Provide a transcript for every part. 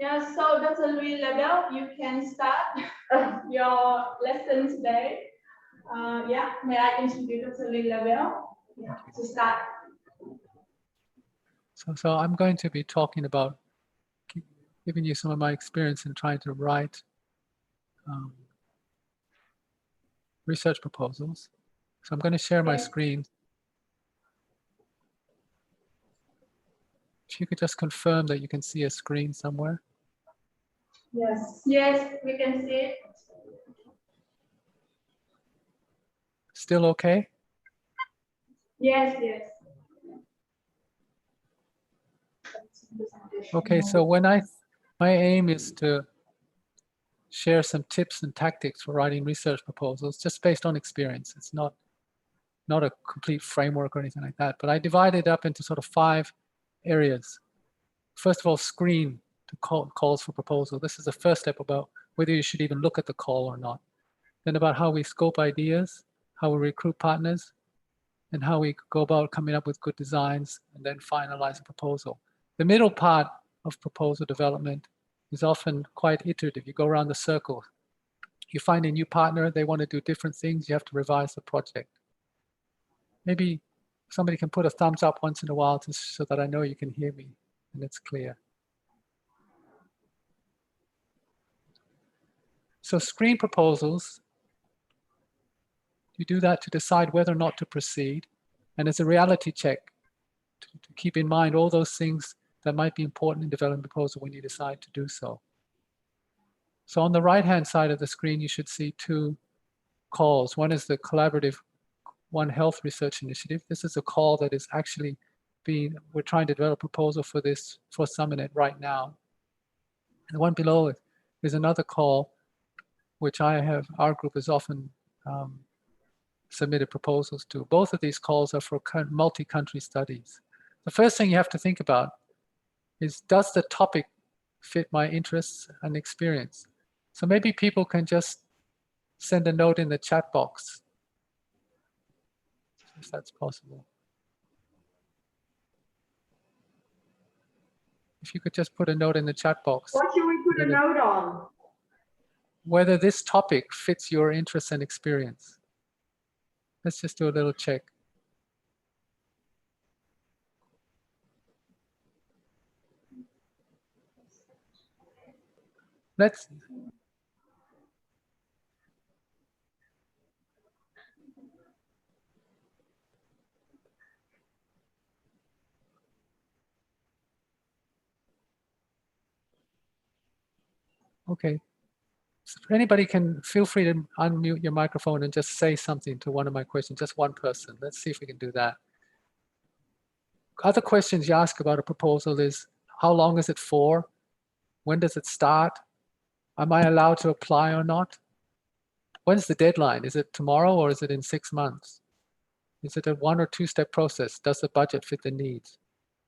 Yeah, so Dr. Louis Lebel, you can start your lesson today. Yeah, may I introduce Dr. Louis Lebel? Yeah, to start. So I'm going to be talking about giving you some of my experience in trying to write research proposals. So I'm going to share my screen. If you could just confirm that you can see a screen somewhere. Yes, yes, we can see it. Still okay? Yes, yes. Okay, so my aim is to share some tips and tactics for writing research proposals just based on experience. It's not a complete framework or anything like that, but I divide it up into sort of 5 areas. First of all, screen to calls for proposal. This is the first step about whether you should even look at the call or not. Then about how we scope ideas, how we recruit partners, and how we go about coming up with good designs, and then finalize a proposal. The middle part of proposal development is often quite iterative. You go around the circle. You find a new partner, they want to do different things, you have to revise the project. Maybe somebody can put a thumbs up once in a while so that I know you can hear me and it's clear. So screen proposals, you do that to decide whether or not to proceed. And as a reality check, to keep in mind all those things that might be important in developing a proposal when you decide to do so. So on the right-hand side of the screen, you should see 2 calls. One is the collaborative One Health Research Initiative. This is a call that is actually we're trying to develop a proposal for this, for SUMERNET right now. And the one below it is another call, which our group has often submitted proposals to. Both of these calls are for multi-country studies. The first thing you have to think about is, does the topic fit my interests and experience? So maybe people can just send a note in the chat box, if that's possible. If you could just put a note in the chat box. What should we put a note on? Whether this topic fits your interests and experience. Let's just do a little check. Okay. So if anybody can, feel free to unmute your microphone and just say something to one of my questions, just one person. Let's see if we can do that. Other questions you ask about a proposal is, how long is it for? When does it start? Am I allowed to apply or not? When's the deadline? Is it tomorrow or is it in 6 months? Is it a 1 or 2 step process? Does the budget fit the needs?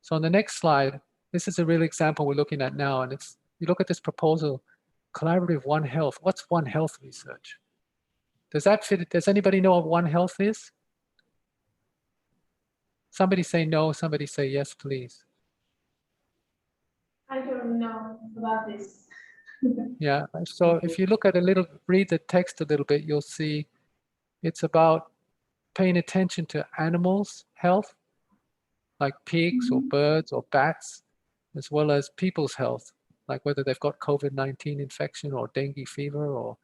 So on the next slide, this is a real example we're looking at now, and you look at this proposal, collaborative One Health. What's One Health research? Does that fit? Does anybody know what One Health is? Somebody say no, somebody say yes, please. I don't know about this. Yeah, so if you look at read the text a little bit, you'll see it's about paying attention to animals' health, like pigs or birds or bats, as well as people's health, like whether they've got COVID-19 infection or dengue fever,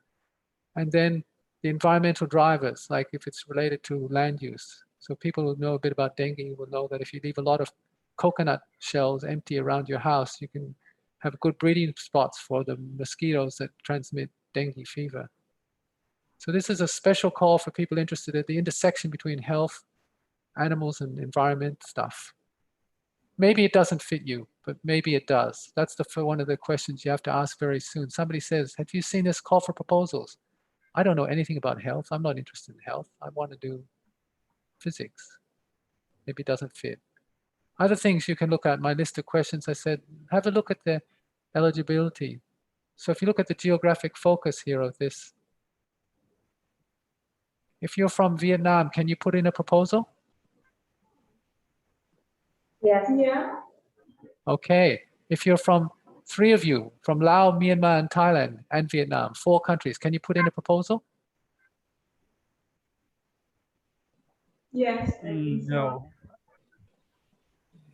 and then the environmental drivers, like if it's related to land use. So people who know a bit about dengue will know that if you leave a lot of coconut shells empty around your house, you can have good breeding spots for the mosquitoes that transmit dengue fever. So this is a special call for people interested at the intersection between health, animals, and environment stuff. Maybe it doesn't fit you, but maybe it does. That's one of the questions you have to ask very soon. Somebody says, have you seen this call for proposals? I don't know anything about health. I'm not interested in health. I want to do physics. Maybe it doesn't fit. Other things you can look at, my list of questions, I said, have a look at the eligibility. So if you look at the geographic focus here of this, if you're from Vietnam, can you put in a proposal? Yes. Yeah. Okay. If you're from 3 of you from Laos, Myanmar, and Thailand, and Vietnam, 4 countries. Can you put in a proposal? Yes, I think so. No.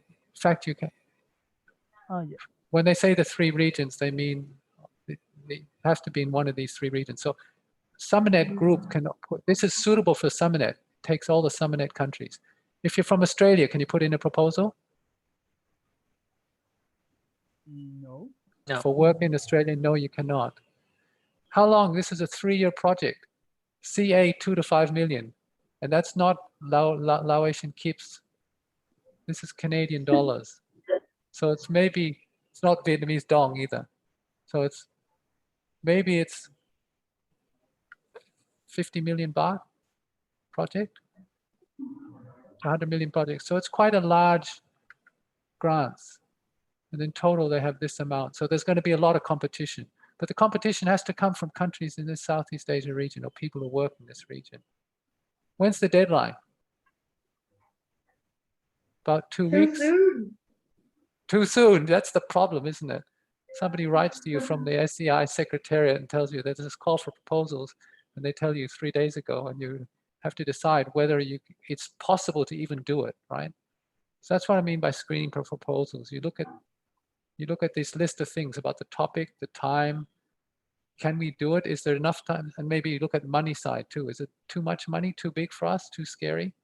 In fact, you can. Yeah. When they say the 3 regions, they mean it has to be in one of these 3 regions. So SUMERNET group can put, this is suitable for SUMERNET, takes all the SUMERNET countries. If you're from Australia, can you put in a proposal? No. No. For work in Australia, no, you cannot. How long? This is a 3-year project. CA 2 to 5 million. And that's not Laotian kips. This is Canadian dollars. So it's maybe, it's not Vietnamese dong either. So it's, maybe it's 50 million baht project, 100 million project. So it's quite a large grants. And in total, they have this amount. So there's going to be a lot of competition. But the competition has to come from countries in this Southeast Asia region or people who work in this region. When's the deadline? About 2 weeks? Soon. Too soon. That's the problem, isn't it? Somebody writes to you from the SEI secretariat and tells you there's this call for proposals, and they tell you 3 days ago, and you have to decide whether it's possible to even do it, right? So that's what I mean by screening for proposals. You look at this list of things about the topic, the time. Can we do it? Is there enough time? And maybe you look at money side too. Is it too much money, too big for us, too scary?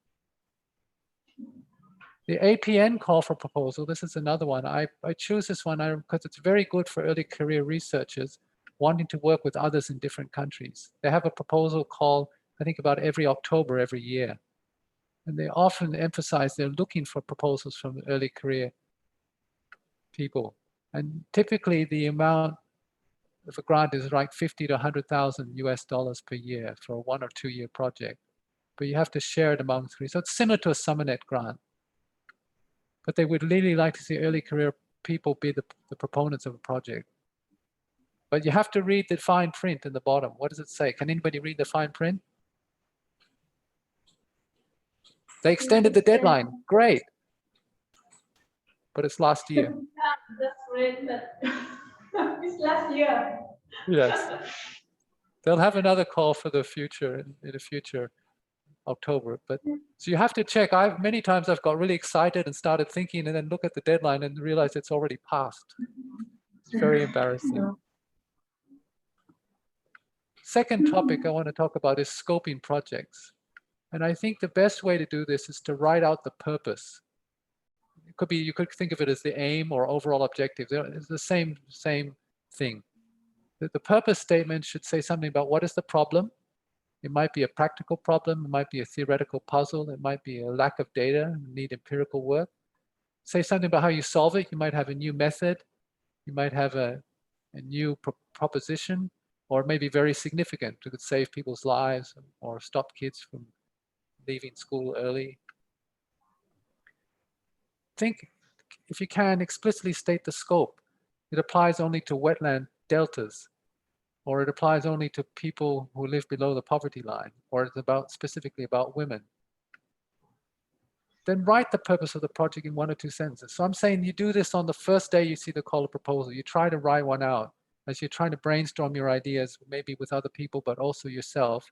The APN call for proposal, this is another one. I choose this one because it's very good for early career researchers wanting to work with others in different countries. They have a proposal call, I think, about every October every year. And they often emphasize they're looking for proposals from early career people. And typically the amount of a grant is like 50 to 100,000 US dollars per year for a 1 or 2 year project. But you have to share it among 3. So it's similar to a SUMERNET grant. But they would really like to see early career people be the proponents of a project. But you have to read the fine print in the bottom. What does it say? Can anybody read the fine print? They extended the deadline. Great. But it's last year. That's great. It's last year. Yes. They'll have another call for the future in the future October. But so you have to check. Many times I've got really excited and started thinking and then look at the deadline and realize it's already passed. It's very embarrassing. Second topic I want to talk about is scoping projects. And I think the best way to do this is to write out the purpose. It could be, you could think of it as the aim or overall objective. It's the same thing. The purpose statement should say something about what is the problem. It might be a practical problem. It might be a theoretical puzzle. It might be a lack of data, need empirical work. Say something about how you solve it. You might have a new method. You might have a new proposition, or maybe very significant. It could save people's lives or stop kids from leaving school early. Think, if you can, explicitly state the scope. It applies only to wetland deltas, or it applies only to people who live below the poverty line, or it's specifically about women. Then write the purpose of the project in 1 or 2 sentences. So I'm saying you do this on the first day you see the call of proposal. You try to write one out as you're trying to brainstorm your ideas, maybe with other people, but also yourself.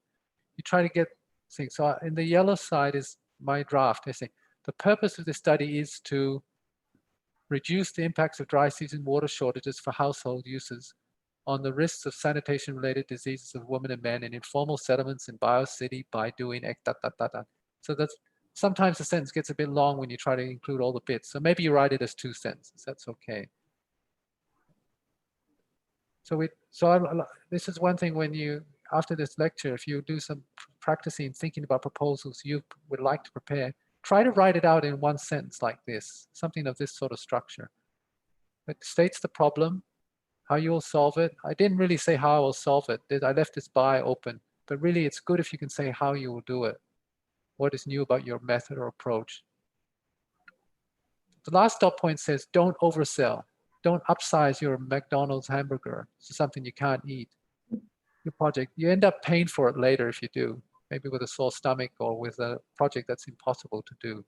You try to get things. So in the yellow side is my draft. I say, the purpose of this study is to reduce the impacts of dry season water shortages for household uses on the risks of sanitation-related diseases of women and men in informal settlements in BioCity by doing . So that's, sometimes the sentence gets a bit long when you try to include all the bits. So maybe you write it as 2 sentences. That's okay. So this is one thing when you, after this lecture, if you do some practicing thinking about proposals you would like to prepare, try to write it out in 1 sentence like this, something of this sort of structure. It states the problem, how you will solve it. I didn't really say how I will solve it. I left this by open, but really it's good if you can say how you will do it. What is new about your method or approach? The last stop point says don't oversell. Don't upsize your McDonald's hamburger to something you can't eat. Your project, you end up paying for it later if you do, maybe with a sore stomach or with a project that's impossible to do.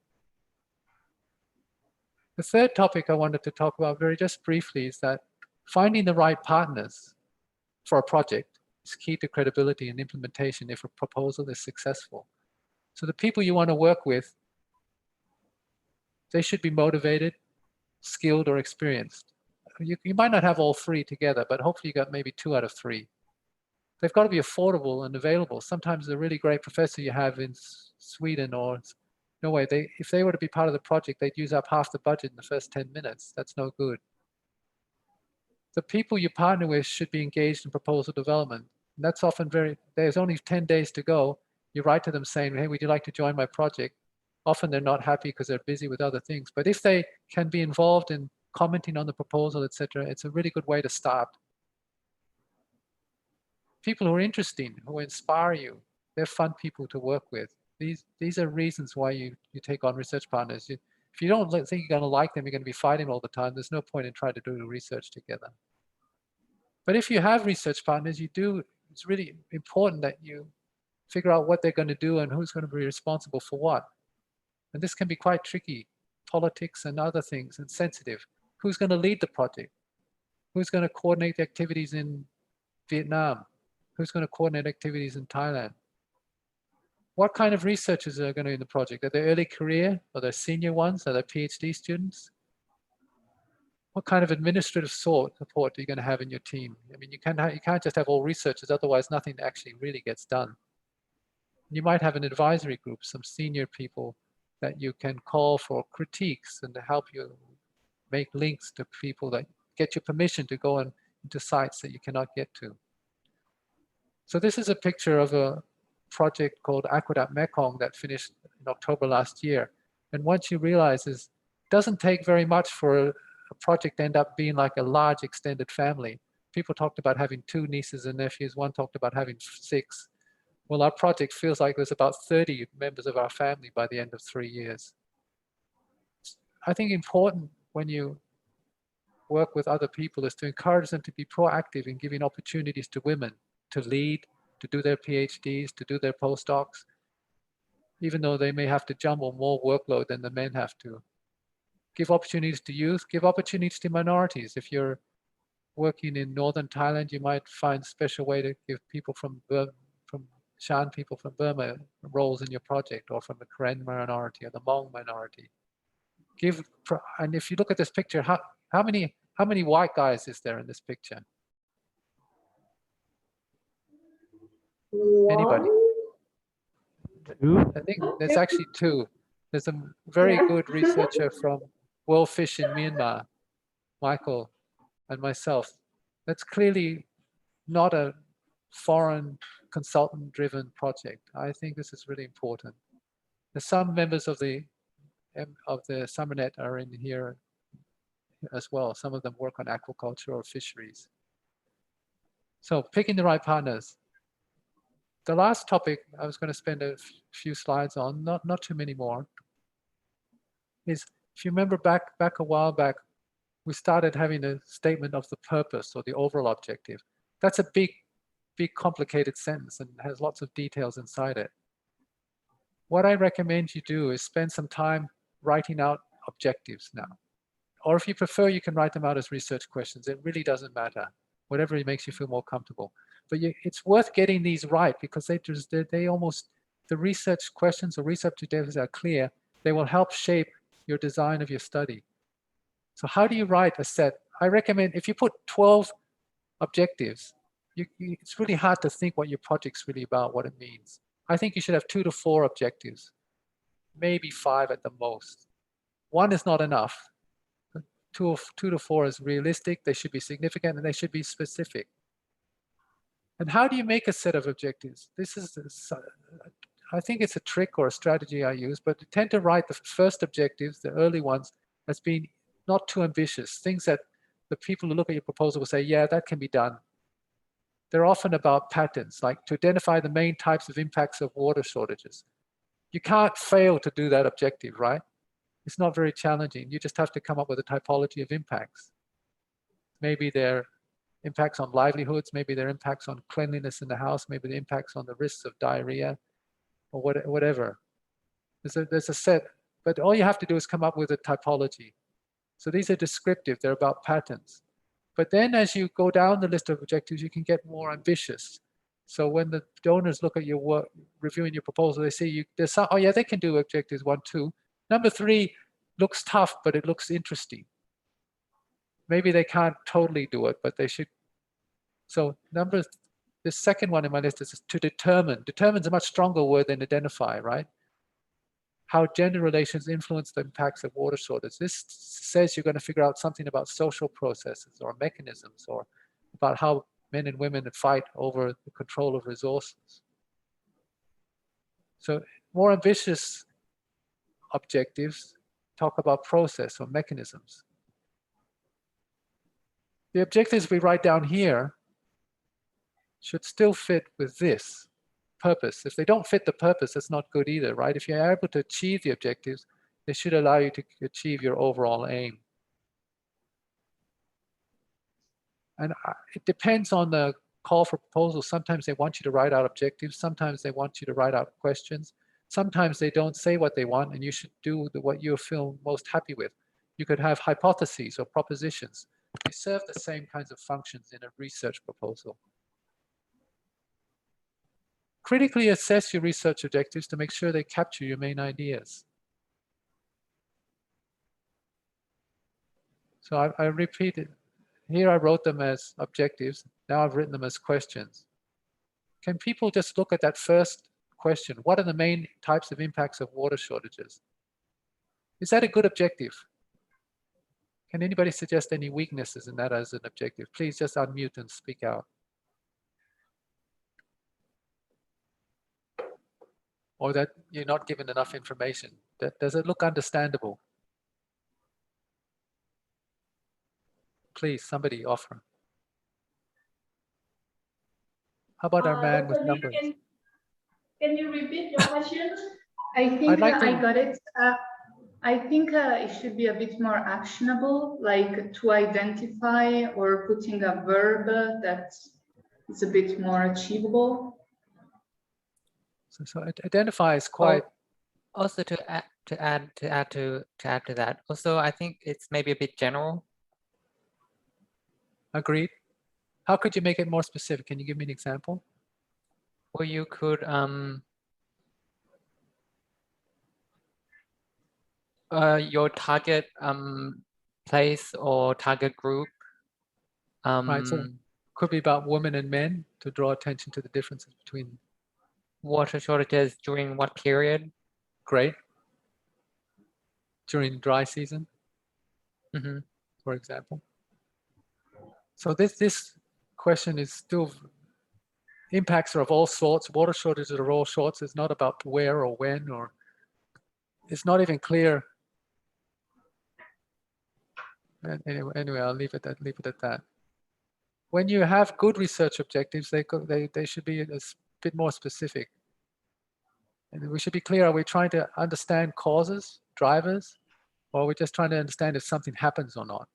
The third topic I wanted to talk about very just briefly is that Finding the right partners for a project is key to credibility and implementation if a proposal is successful. So the people you want to work with, they should be motivated, skilled, or experienced. You might not have all three together, but hopefully you got maybe 2 out of 3. They've got to be affordable and available. Sometimes the really great professor you have in Sweden or Norway, if they were to be part of the project, they'd use up half the budget in the first 10 minutes. That's no good. The people you partner with should be engaged in proposal development. And that's often there's only 10 days to go. You write to them saying, hey, would you like to join my project? Often they're not happy because they're busy with other things. But if they can be involved in commenting on the proposal, etc., it's a really good way to start. People who are interesting, who inspire you, they're fun people to work with. These are reasons why you take on research partners. If you don't think you're going to like them, you're going to be fighting all the time. There's no point in trying to do the research together. But if you have research partners, it's really important that you figure out what they're going to do and who's going to be responsible for what. And this can be quite tricky, politics and other things, and sensitive. Who's going to lead the project? Who's going to coordinate the activities in Vietnam? Who's going to coordinate activities in Thailand? What kind of researchers are going to be in the project? Are they early career? Are they senior ones? Are they PhD students? What kind of administrative support are you going to have in your team? I mean, you can't just have all researchers, otherwise nothing actually really gets done. You might have an advisory group, some senior people that you can call for critiques and to help you make links to people that get you permission to go into sites that you cannot get to. So this is a picture of a project called Aqueduct Mekong that finished in October last year. And once you realize it doesn't take very much for a project to end up being like a large extended family. People talked about having 2 nieces and nephews, one talked about having 6. Well, our project feels like there's about 30 members of our family by the end of 3 years. I think important when you work with other people is to encourage them to be proactive in giving opportunities to women to lead, to do their PhDs, to do their postdocs, even though they may have to jumble more workload than the men have to. Give opportunities to youth, give opportunities to minorities. If you're working in northern Thailand, you might find a special way to give people from Shan people from Burma roles in your project, or from the Karen minority or the Hmong minority. And if you look at this picture, how many white guys is there in this picture? Anybody? 2. I think there's actually 2. There's a very good researcher from World Fish in Myanmar, Michael, and myself. That's clearly not a foreign consultant-driven project. I think this is really important. There's some members of the SUMERNET are in here as well. Some of them work on aquaculture or fisheries. So picking the right partners. The last topic I was going to spend a few slides on, not too many more, is if you remember back a while back, we started having a statement of the purpose or the overall objective. That's a big complicated sentence and has lots of details inside it. What I recommend you do is spend some time writing out objectives now. Or if you prefer, you can write them out as research questions. It really doesn't matter, whatever makes you feel more comfortable. But it's worth getting these right, because the research questions or research objectives are clear. They will help shape your design of your study. So how do you write a set? I recommend if you put 12 objectives, it's really hard to think what your project's really about, what it means. I think you should have 2 to 4 objectives, maybe 5 at the most. 1 is not enough. 2 to 4 is realistic. They should be significant and they should be specific. And how do you make a set of objectives? I think it's a trick or a strategy I use, but I tend to write the first objectives, the early ones, as being not too ambitious, things that the people who look at your proposal will say, yeah, that can be done. They're often about patterns, like to identify the main types of impacts of water shortages. You can't fail to do that objective, right? It's not very challenging. You just have to come up with a typology of impacts. Maybe they're impacts on livelihoods, maybe their impacts on cleanliness in the house, maybe the impacts on the risks of diarrhea, or whatever. There's a set, but all you have to do is come up with a typology. So these are descriptive, they're about patterns. But then as you go down the list of objectives, you can get more ambitious. So when the donors look at your work, reviewing your proposal, they see there's some, oh yeah, they can do objectives 1, 2. Number 3 looks tough, but it looks interesting. Maybe they can't totally do it, but they should. So the second one in my list is to determine. Determine is a much stronger word than identify, right? How gender relations influence the impacts of water shortage. This says you're going to figure out something about social processes or mechanisms, or about how men and women fight over the control of resources. So more ambitious objectives talk about process or mechanisms. The objectives we write down here should still fit with this purpose. If they don't fit the purpose, that's not good either, right? If you're able to achieve the objectives, they should allow you to achieve your overall aim. And it depends on the call for proposals. Sometimes they want you to write out objectives. Sometimes they want you to write out questions. Sometimes they don't say what they want, and you should do what you feel most happy with. You could have hypotheses or propositions. They serve the same kinds of functions in a research proposal. Critically assess your research objectives to make sure they capture your main ideas. So I repeated. Here I wrote them as objectives. Now I've written them as questions. Can people just look at that first question? What are the main types of impacts of water shortages? Is that a good objective? Can anybody suggest any weaknesses in that as an objective? Please just unmute and speak out. Or that you're not given enough information. Does it look understandable? Please, somebody offer. How about our man with Dr. Lee, numbers? Can you repeat your question? I think like I got it. I think it should be a bit more actionable, like to identify or putting a verb that is a bit more achievable. So identify is quite. Also to add to that. Also, I think it's maybe a bit general. Agreed. How could you make it more specific? Can you give me an example? Or you could your target place or target group. Right. So could be about women and men to draw attention to the differences between water shortages during what period? Great. During dry season, Mm-hmm. for example. So this question is still, impacts are of all sorts. Water shortages are of all sorts. It's not about where or when, or it's not even clear. And anyway, I'll leave it at that. When you have good research objectives, they should be a bit more specific. And we should be clear, are we trying to understand causes, drivers, or are we just trying to understand if something happens or not?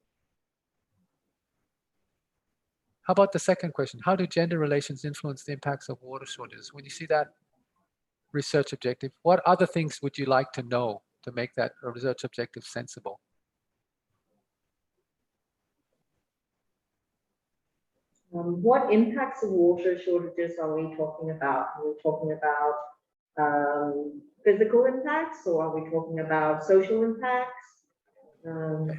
How about the second question? How do gender relations influence the impacts of water shortages? When you see that research objective, what other things would you like to know to make that research objective sensible? What impacts of water shortages are we talking about? Are we talking about physical impacts, or are we talking about social impacts?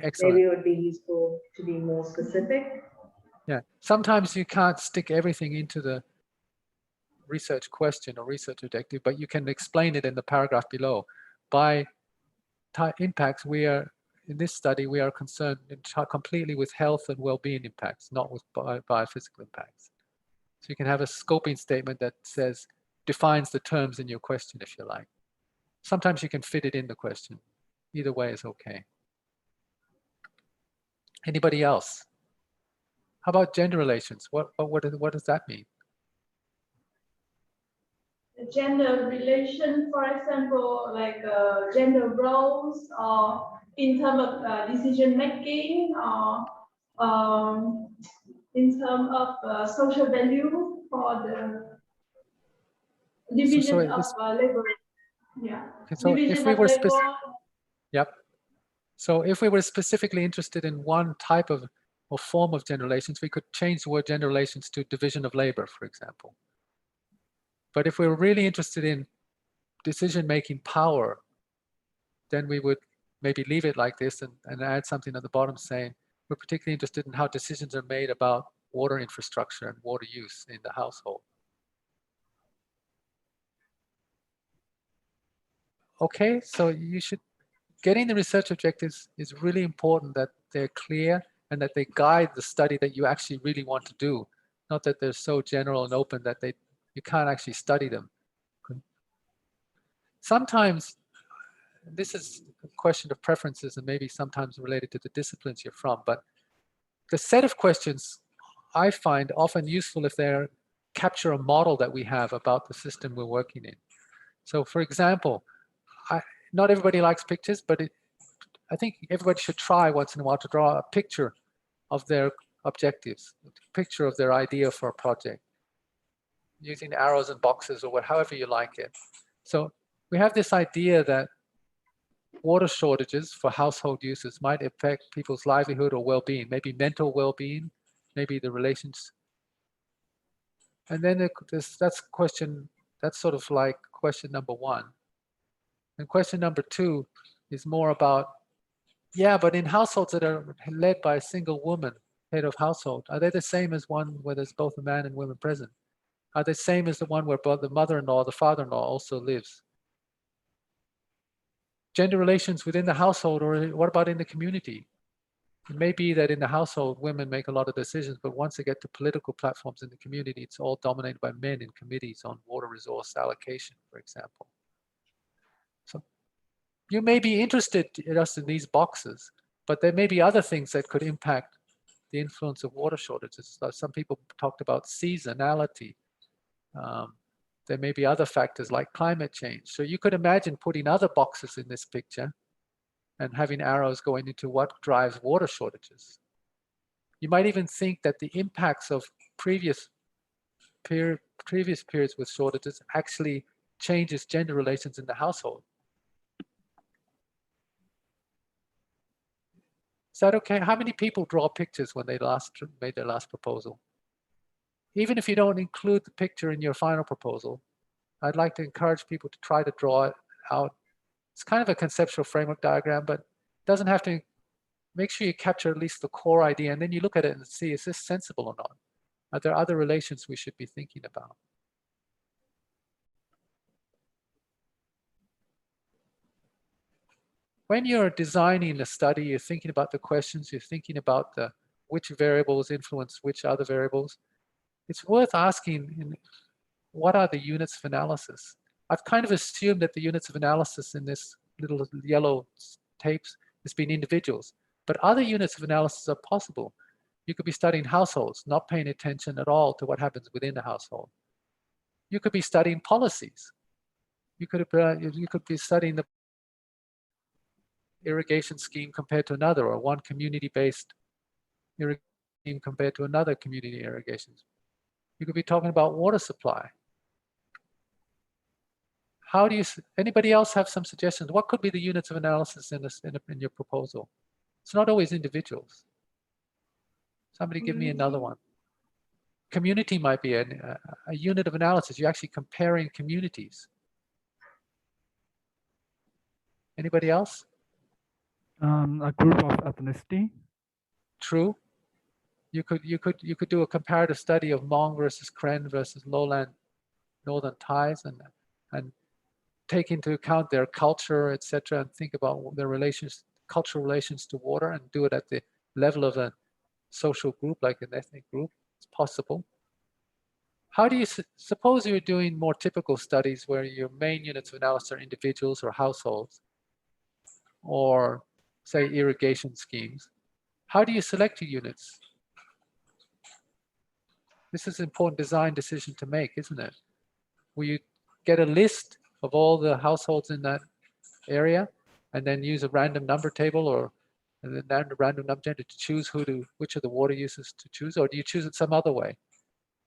Excellent. Maybe it would be useful to be more specific. Yeah, sometimes you can't stick everything into the research question or research objective, but you can explain it in the paragraph below. By impacts, in this study, we are concerned completely with health and well-being impacts, not with biophysical impacts. So you can have a scoping statement that says, defines the terms in your question, if you like. Sometimes you can fit it in the question. Either way is okay. Anybody else? How about gender relations? What does that mean? Gender relation, for example, like gender roles, or in terms of decision making, or in terms of social value for the division of labor. Yeah. Okay, so division if we of were labor. Yep. So if we were specifically interested in one type of or form of gender relations, we could change the word gender relations to division of labor, for example. But if we're really interested in decision-making power, then we would maybe leave it like this and add something at the bottom saying, we're particularly interested in how decisions are made about water infrastructure and water use in the household. Okay, so you should, getting the research objectives is really important, that they're clear and that they guide the study that you actually really want to do. Not that they're so general and open that you can't actually study them. Sometimes, this is a question of preferences and maybe sometimes related to the disciplines you're from, but the set of questions I find often useful if they capture a model that we have about the system we're working in. So for example, not everybody likes pictures, but I think everybody should try once in a while to draw a picture of their objectives, a picture of their idea for a project, using arrows and boxes or however you like it. So we have this idea that water shortages for household uses might affect people's livelihood or well-being, maybe mental well-being, maybe the relations. And then that's sort of like question number one. And question number two is more about, yeah, but in households that are led by a single woman, head of household, are they the same as one where there's both a man and women present? Are they the same as the one where both the mother-in-law, the father-in-law also lives? Gender relations within the household, or what about in the community? It may be that in the household, women make a lot of decisions, but once they get to political platforms in the community, it's all dominated by men in committees on water resource allocation, for example. So you may be interested just in these boxes, but there may be other things that could impact the influence of water shortages. Some people talked about seasonality. There may be other factors like climate change. So you could imagine putting other boxes in this picture and having arrows going into what drives water shortages. You might even think that the impacts of previous periods with shortages actually changes gender relations in the household. Is that okay? How many people draw pictures when they made their last proposal? Even if you don't include the picture in your final proposal, I'd like to encourage people to try to draw it out. It's kind of a conceptual framework diagram, but it doesn't have to. Make sure you capture at least the core idea, and then you look at it and see, is this sensible or not? Are there other relations we should be thinking about? When you're designing a study, you're thinking about the questions, you're thinking about which variables influence which other variables. It's worth asking, what are the units of analysis? I've kind of assumed that the units of analysis in this little yellow tapes has been individuals, but other units of analysis are possible. You could be studying households, not paying attention at all to what happens within the household. You could be studying policies. You could be studying the irrigation scheme compared to another, or one community-based irrigation scheme compared to another community irrigation. You could be talking about water supply. How do you, anybody else have some suggestions? What could be the units of analysis in your proposal? It's not always individuals. Somebody give me another one. Community might be a unit of analysis. You're actually comparing communities. Anybody else? A group of ethnicity. True. You could do a comparative study of Hmong versus Kren versus lowland northern Thais and take into account their culture, etc., and think about their relations, cultural relations to water, and do it at the level of a social group, like an ethnic group. It's possible. How do you suppose you're doing more typical studies where your main units of analysis are individuals or households, or say irrigation schemes? How do you select your units? This is an important design decision to make, isn't it? Will you get a list of all the households in that area and then use a random number table or a random number generator to choose which of the water uses to choose, or do you choose it some other way?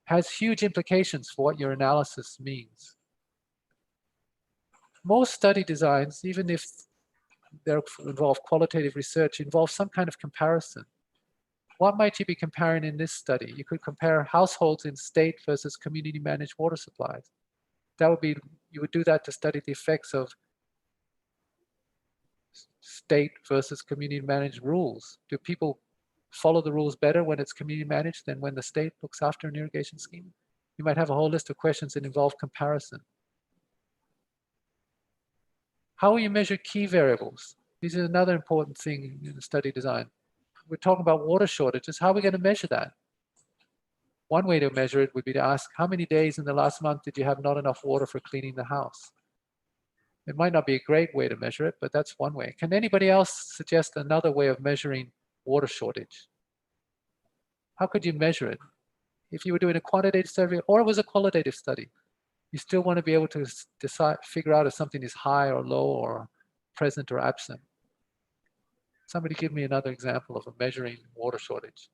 Has huge implications for what your analysis means. Most study designs, even if they involve qualitative research, involve some kind of comparison. what might you be comparing in this study? You could compare households in state versus community managed water supplies. That would be, you would do that to study the effects of state versus community managed rules. Do people follow the rules better when it's community managed than when the state looks after an irrigation scheme? You might have a whole list of questions that involve comparison. How will you measure key variables? This is another important thing in the study design. We're talking about water shortages. How are we going to measure that? One way to measure it would be to ask, how many days in the last month did you have not enough water for cleaning the house? It might not be a great way to measure it, but that's one way. Can anybody else suggest another way of measuring water shortage? How could you measure it? If you were doing a quantitative survey or it was a qualitative study, you still want to be able to decide, figure out if something is high or low or present or absent. Somebody give me another example of a measuring water shortage.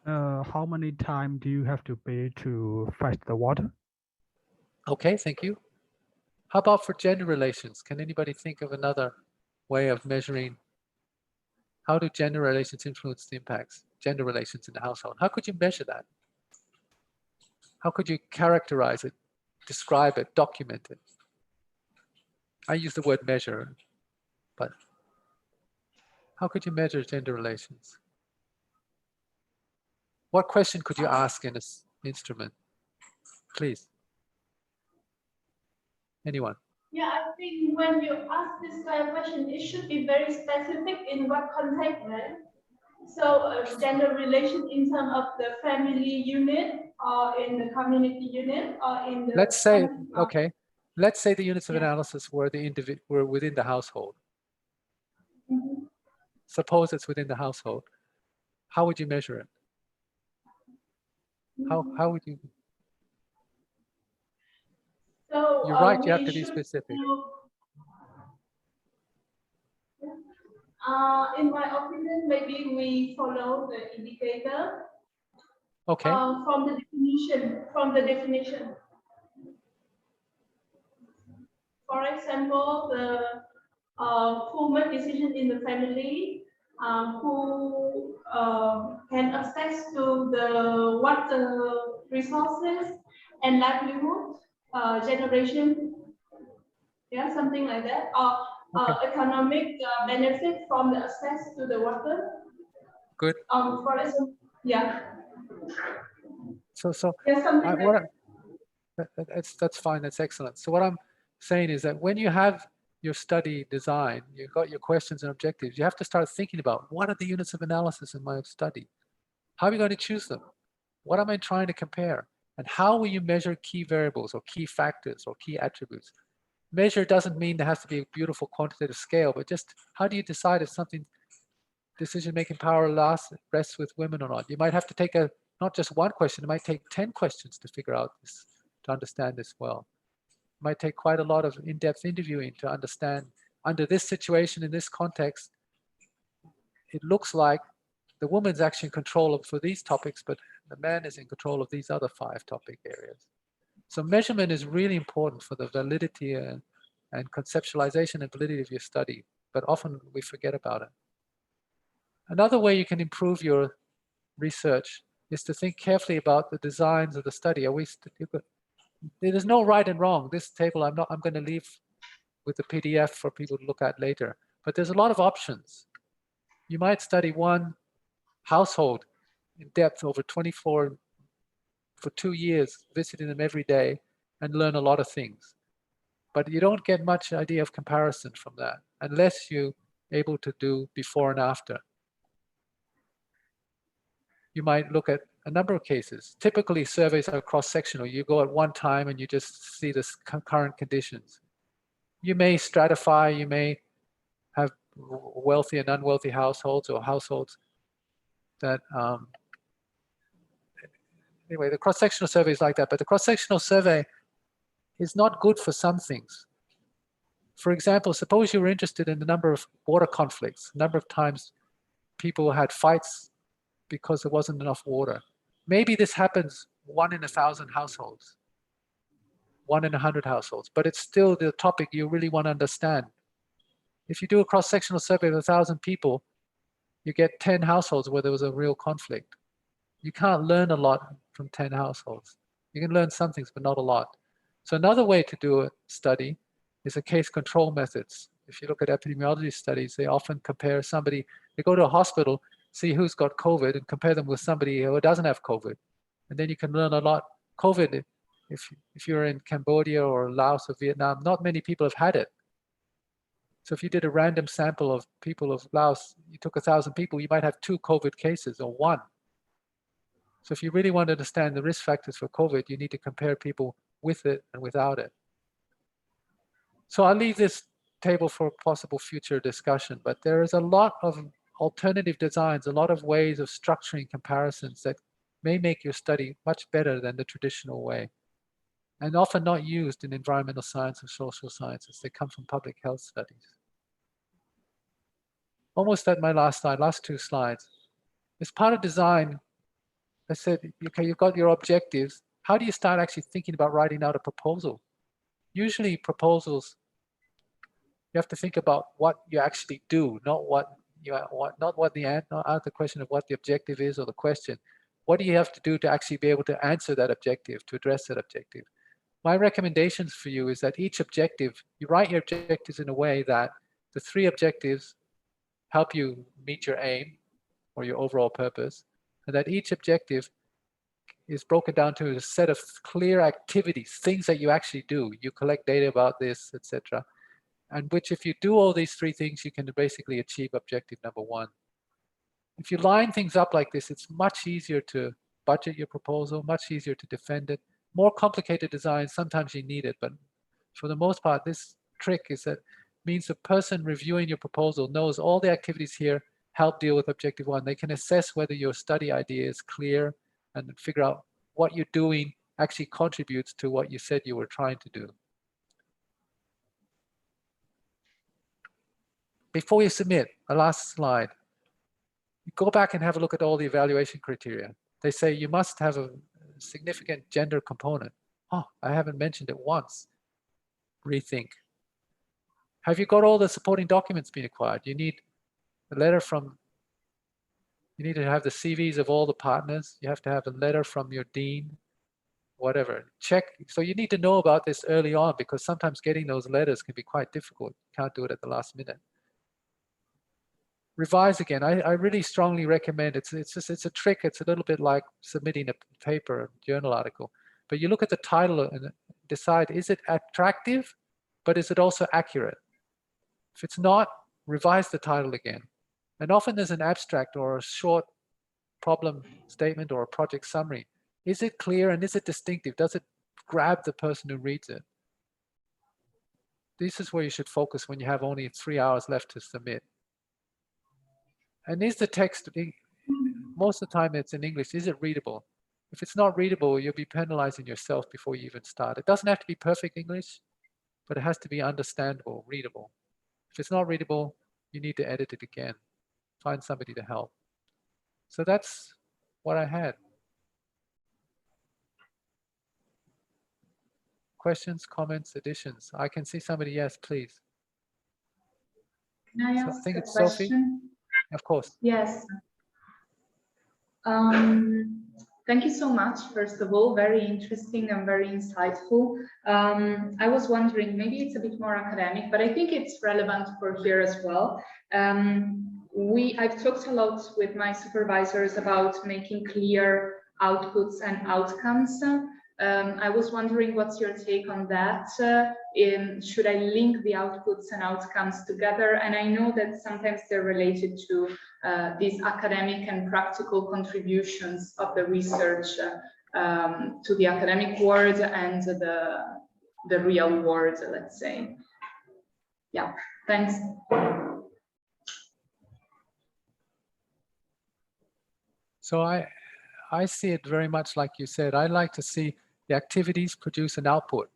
How many times do you have to pay to fetch the water? Okay, thank you. How about for gender relations? Can anybody think of another way of measuring? How do gender relations influence the impacts? Gender relations in the household. How could you measure that? How could you characterize it, describe it, document it? I use the word measure, but how could you measure gender relations? What question could you ask in this instrument? Please. Anyone? Yeah, I think when you ask this kind of question, it should be very specific in what context, right? So gender relation in terms of the family unit or in the community unit or in the— Let's say, okay, let's say the units of Yeah. analysis were were within the household. Mhm. Suppose it's within the household. How would you measure it? How would you? So You're right, you have we to be should specific. in my opinion, maybe we follow the indicator Okay, from the definition. For example, the who make decision in the family, who can access to the water resources and livelihood generation, yeah, something like that, or okay, economic benefit from the access to the water. good. For example, yeah. So Yeah, something like that's fine, that's excellent. So what I'm saying is that when you have your study design, you've got your questions and objectives, you have to start thinking about what are the units of analysis in my study? How are you going to choose them? What am I trying to compare? And how will you measure key variables or key factors or key attributes? Measure doesn't mean there has to be a beautiful quantitative scale, but just how do you decide if something decision-making power rests with women or not? You might have to take not just one question, it might take 10 questions to figure out this, to understand this well. It might take quite a lot of in-depth interviewing to understand under this situation, in this context, it looks like the woman's actually in control for these topics, but the man is in control of these other 5 topic areas. So measurement is really important for the validity and conceptualization and validity of your study, but often we forget about it. Another way you can improve your research is to think carefully about the designs of the study. There's no right and wrong. This table I'm going to leave with the PDF for people to look at later, but there's a lot of options. You might study one household in depth over 24 for 2 years, visiting them every day and learn a lot of things. But you don't get much idea of comparison from that unless you're able to do before and after. You might look at a number of cases. Typically, surveys are cross-sectional. You go at one time and you just see the current conditions. You may stratify, you may have wealthy and unwealthy households or households that, anyway, the cross-sectional survey is like that, but the cross-sectional survey is not good for some things. For example, suppose you were interested in the number of water conflicts, number of times people had fights because there wasn't enough water. Maybe this happens 1 in 1,000 households, 1 in 100 households, but it's still the topic you really want to understand. If you do a cross-sectional survey of 1,000 people, you get 10 households where there was a real conflict. You can't learn a lot from 10 households. You can learn some things, but not a lot. So another way to do a study is a case control methods. If you look at epidemiology studies, they often compare somebody, they go to a hospital, see who's got COVID and compare them with somebody who doesn't have COVID. And then you can learn a lot. COVID, if you're in Cambodia or Laos or Vietnam, not many people have had it. So if you did a random sample of people of Laos, you took 1,000 people, you might have 2 COVID cases or 1. So if you really want to understand the risk factors for COVID, you need to compare people with it and without it. So I'll leave this table for possible future discussion, but there is a lot of alternative designs, a lot of ways of structuring comparisons that may make your study much better than the traditional way, and often not used in environmental science or social sciences. They come from public health studies. Almost at my last slide, last 2 slides. As part of design, I said, okay, you've got your objectives. How do you start actually thinking about writing out a proposal? Usually proposals, you have to think about what you actually do, not the question of what the objective is or the question. What do you have to do to actually be able to answer that objective, to address that objective? My recommendations for you is that each objective, you write your objectives in a way that the 3 objectives help you meet your aim or your overall purpose, and that each objective is broken down to a set of clear activities, things that you actually do. You collect data about this, etc. And which, if you do all these 3 things, you can basically achieve objective number 1. If you line things up like this, it's much easier to budget your proposal, much easier to defend it. More complicated designs, sometimes you need it, but for the most part, this trick is that means the person reviewing your proposal knows all the activities here help deal with objective 1. They can assess whether your study idea is clear and figure out what you're doing actually contributes to what you said you were trying to do. Before you submit, a last slide, go back and have a look at all the evaluation criteria. They say you must have a significant gender component. Oh, I haven't mentioned it once. Rethink. Have you got all the supporting documents being acquired? You need a letter from, you need to have the CVs of all the partners. You have to have a letter from your dean, whatever. Check. So you need to know about this early on, because sometimes getting those letters can be quite difficult. You can't do it at the last minute. Revise again. I really strongly recommend it's a trick. It's a little bit like submitting a paper, a journal article. But you look at the title and decide, is it attractive, but is it also accurate? If it's not, revise the title again. And often there's an abstract or a short problem statement or a project summary. Is it clear and is it distinctive? Does it grab the person who reads it? This is where you should focus when you have only 3 hours left to submit. And is the text, most of the time it's in English, is it readable? If it's not readable, you'll be penalizing yourself before you even start. It doesn't have to be perfect English, but it has to be understandable, readable. If it's not readable, you need to edit it again. Find somebody to help. So that's what I had. Questions, comments, additions? I can see somebody, yes, please. Can I ask I think a it's question? Sophie. Of course. Yes. Thank you so much, first of all, very interesting and very insightful. I was wondering, maybe it's a bit more academic, but I think it's relevant for here as well. I've talked a lot with my supervisors about making clear outputs and outcomes. I was wondering what's your take on that? Should I link the outputs and outcomes together? And I know that sometimes they're related to these academic and practical contributions of the research to the academic world and the real world, let's say. Yeah, thanks. So I see it very much like you said. I like to see the activities produce an output.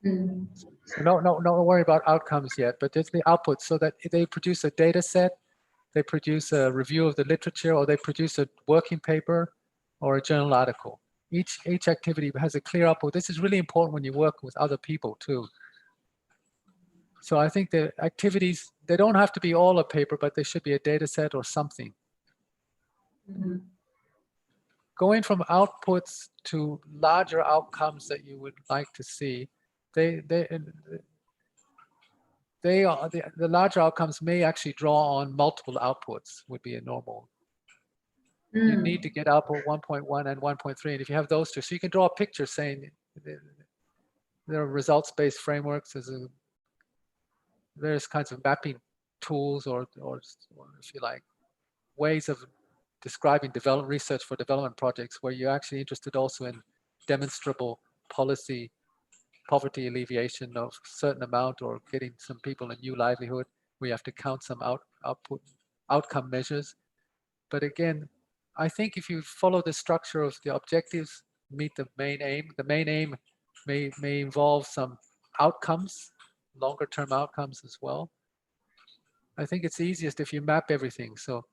So don't worry about outcomes yet, but it's the output, so that they produce a data set, they produce a review of the literature, or they produce a working paper or a journal article. Each activity has a clear output. This is really important when you work with other people too. So I think the activities they don't have to be all a paper, but they should be a data set or something. Mhm. Going from outputs to larger outcomes that you would like to see, the larger outcomes may actually draw on multiple outputs, would be a normal. You Mm. need to get output 1.1 and 1.3, and if you have those two, so you can draw a picture saying there are results-based frameworks, there's various kinds of mapping tools, or if you like, ways of describing research for development projects where you're actually interested also in demonstrable policy, poverty alleviation of a certain amount, or getting some people a new livelihood, where you have to count some outcome measures. But again, I think if you follow the structure of the objectives, meet the main aim may involve some outcomes, longer term outcomes as well. I think it's easiest if you map everything. So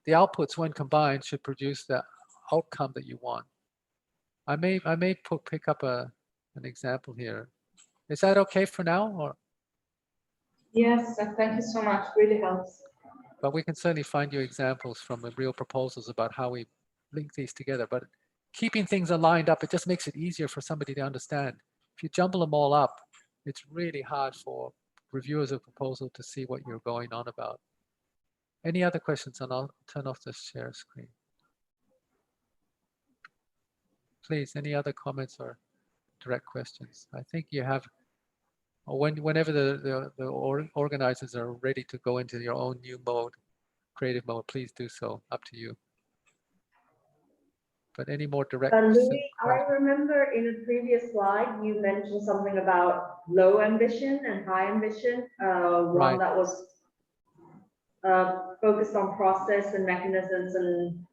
the outputs, when combined, should produce the outcome that you want. I may pick up an example here. Is that okay for now? Or? Yes, thank you so much. Really helps. But we can certainly find you examples from the real proposals about how we link these together. But keeping things aligned up, it just makes it easier for somebody to understand. If you jumble them all up, it's really hard for reviewers of proposal to see what you're going on about. Any other questions? And I'll turn off the share screen. Please, any other comments or direct questions? I think you have, whenever the organizers are ready to go into your own new mode, creative mode, please do so, up to you. But any more direct? Louis, I remember in a previous slide, you mentioned something about low ambition and high ambition. One that was focused on process and mechanisms, and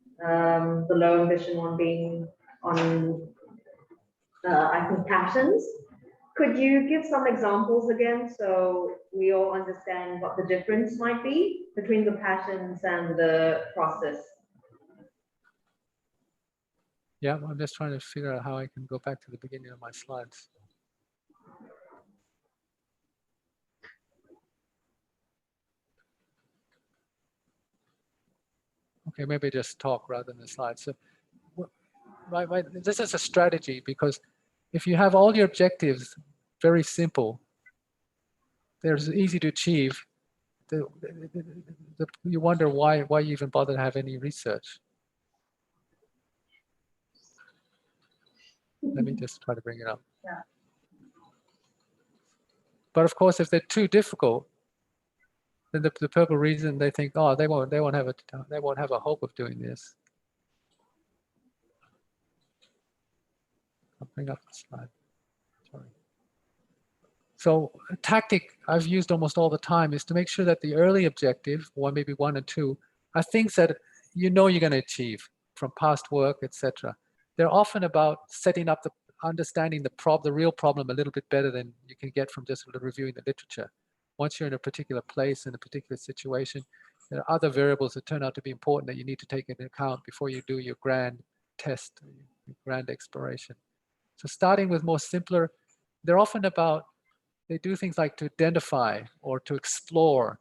the low ambition one being on, I think, patterns. Could you give some examples again so we all understand what the difference might be between the patterns and the process? Yeah, I'm just trying to figure out how I can go back to the beginning of my slides. Okay, maybe just talk rather than the slides. So, this is a strategy, because if you have all your objectives very simple, they're easy to achieve, you wonder why you even bother to have any research. Let me just try to bring it up. Yeah. But of course, if they're too difficult, then the purple reason they think, oh, they won't have a hope of doing this. I'll bring up the slide. Sorry. So a tactic I've used almost all the time is to make sure that the early objective, or maybe 1 and 2, are things that you're going to achieve from past work, etc. They're often about setting up understanding the real problem a little bit better than you can get from just reviewing the literature. Once you're in a particular place, in a particular situation, there are other variables that turn out to be important that you need to take into account before you do your grand test, your grand exploration. So starting with more simpler, they're often about, they do things like to identify or to explore.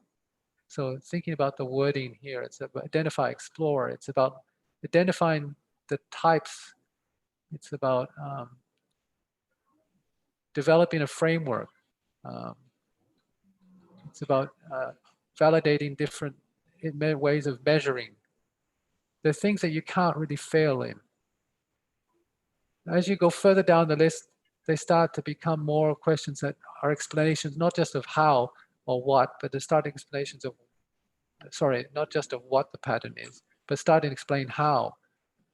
So thinking about the wording here, it's about identify, explore. It's about identifying the types. It's about developing a framework. It's about validating different ways of measuring. They're things that you can't really fail in. As you go further down the list, they start to become more questions that are explanations, not just of how or what, but they start explanations of, sorry, not just of what the pattern is, but starting to explain how.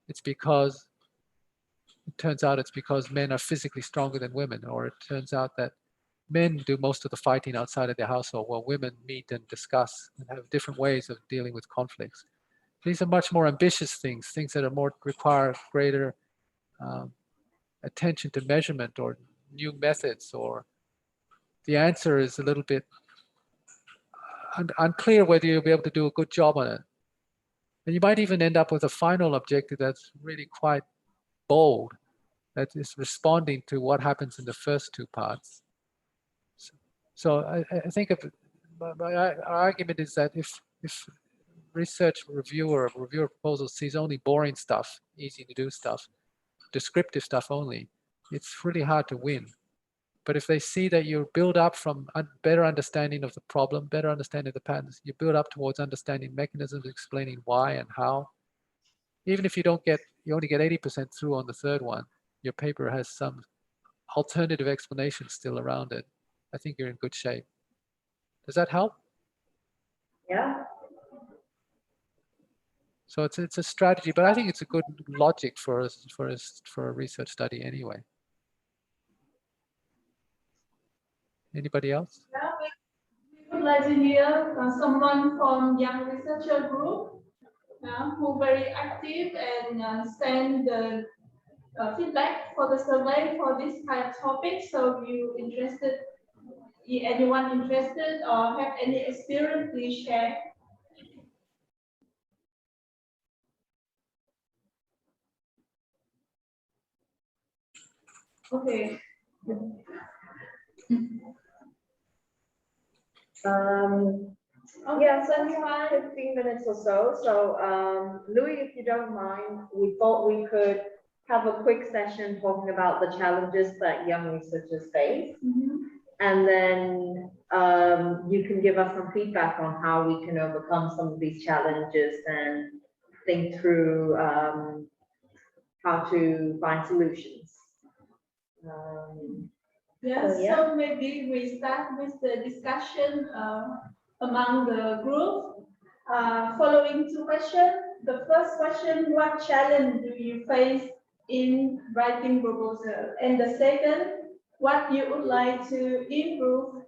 It's because, it turns out it's because men are physically stronger than women, or it turns out that men do most of the fighting outside of their household, while women meet and discuss and have different ways of dealing with conflicts. These are much more ambitious things that are more require greater attention to measurement or new methods, or the answer is a little bit unclear whether you'll be able to do a good job on it. And you might even end up with a final objective that's really quite bold, that is responding to what happens in the first two parts. So I think my argument is that if research reviewer proposal sees only boring stuff, easy to do stuff, descriptive stuff only, it's really hard to win. But if they see that you build up from a better understanding of the problem, better understanding of the patterns, you build up towards understanding mechanisms, explaining why and how. Even if you only get 80% through on the third one, your paper has some alternative explanation still around it. I think you're in good shape. Does that help? Yeah. So it's a strategy, but I think it's a good logic for a research study anyway. Anybody else? Yeah, we would like to hear someone from young researcher group who very active and send the feedback for the survey for this kind of topic. So if you interested, anyone interested or have any experience, please share. Okay. Yeah, so we have 15 minutes or so. So, Louis, if you don't mind, we thought we could have a quick session talking about the challenges that young researchers face. And then you can give us some feedback on how we can overcome some of these challenges and think through how to find solutions. Yes, yeah. so maybe we start with the discussion among the group. Following two questions. The first question, what challenge do you face in writing proposal? And the second, what you would like to improve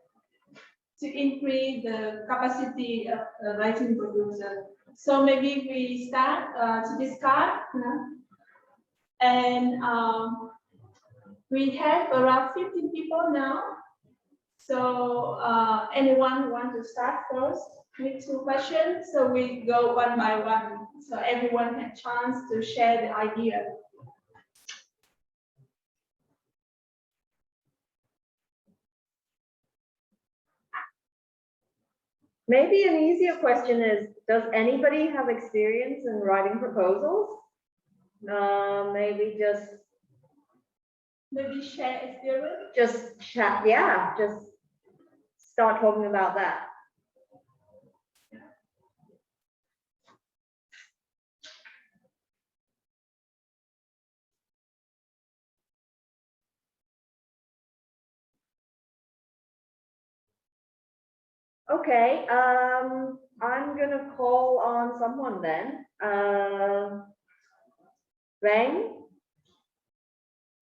to increase the capacity of writing proposal? So maybe we start to discuss. And we have around 15 people now. So anyone want to start first with two questions? So we go one by one. So everyone had chance to share the idea. Maybe an easier question is, does anybody have experience in writing proposals? Maybe just share experience. Just chat, yeah, just start talking about that. Okay, I'm gonna call on someone then. Reng,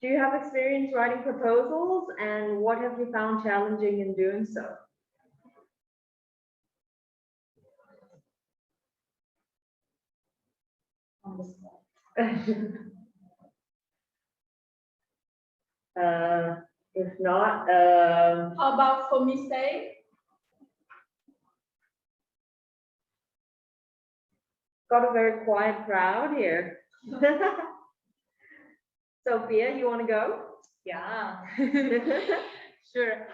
do you have experience writing proposals, and what have you found challenging in doing so? If not, how about for mistake? Got a very quiet crowd here. Sophia, you want to go? Yeah. Sure.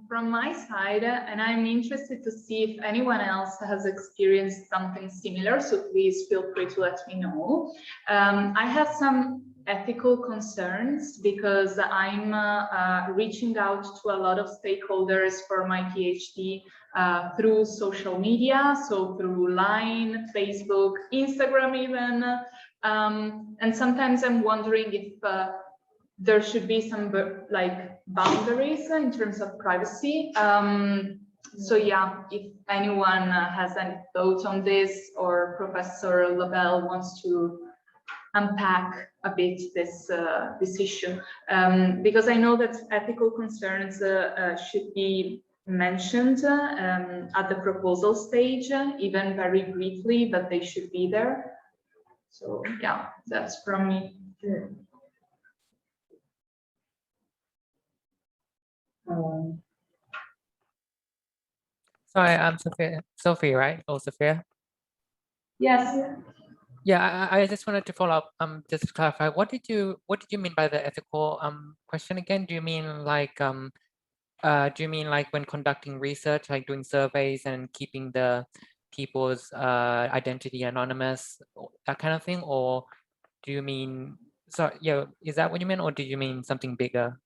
From my side, and I'm interested to see if anyone else has experienced something similar, so please feel free to let me know. I have some ethical concerns because I'm reaching out to a lot of stakeholders for my PhD through social media, so through Line, Facebook, Instagram even. And sometimes I'm wondering if there should be some like boundaries in terms of privacy. So yeah, if anyone has any thoughts on this, or Professor Lebel wants to unpack a bit this this issue, because I know that ethical concerns should be mentioned at the proposal stage, even very briefly, but they should be there. So yeah, that's from me. Sorry, I'm Sophia. Sophie, right? Oh, Sophia. Yes. Yeah, I just wanted to follow up. Just to clarify, what did you mean by the ethical question again? Do you mean like Do you mean like when conducting research, like doing surveys and keeping the people's identity anonymous, that kind of thing? Or do you mean, so yeah, is that what you mean? Or do you mean something bigger?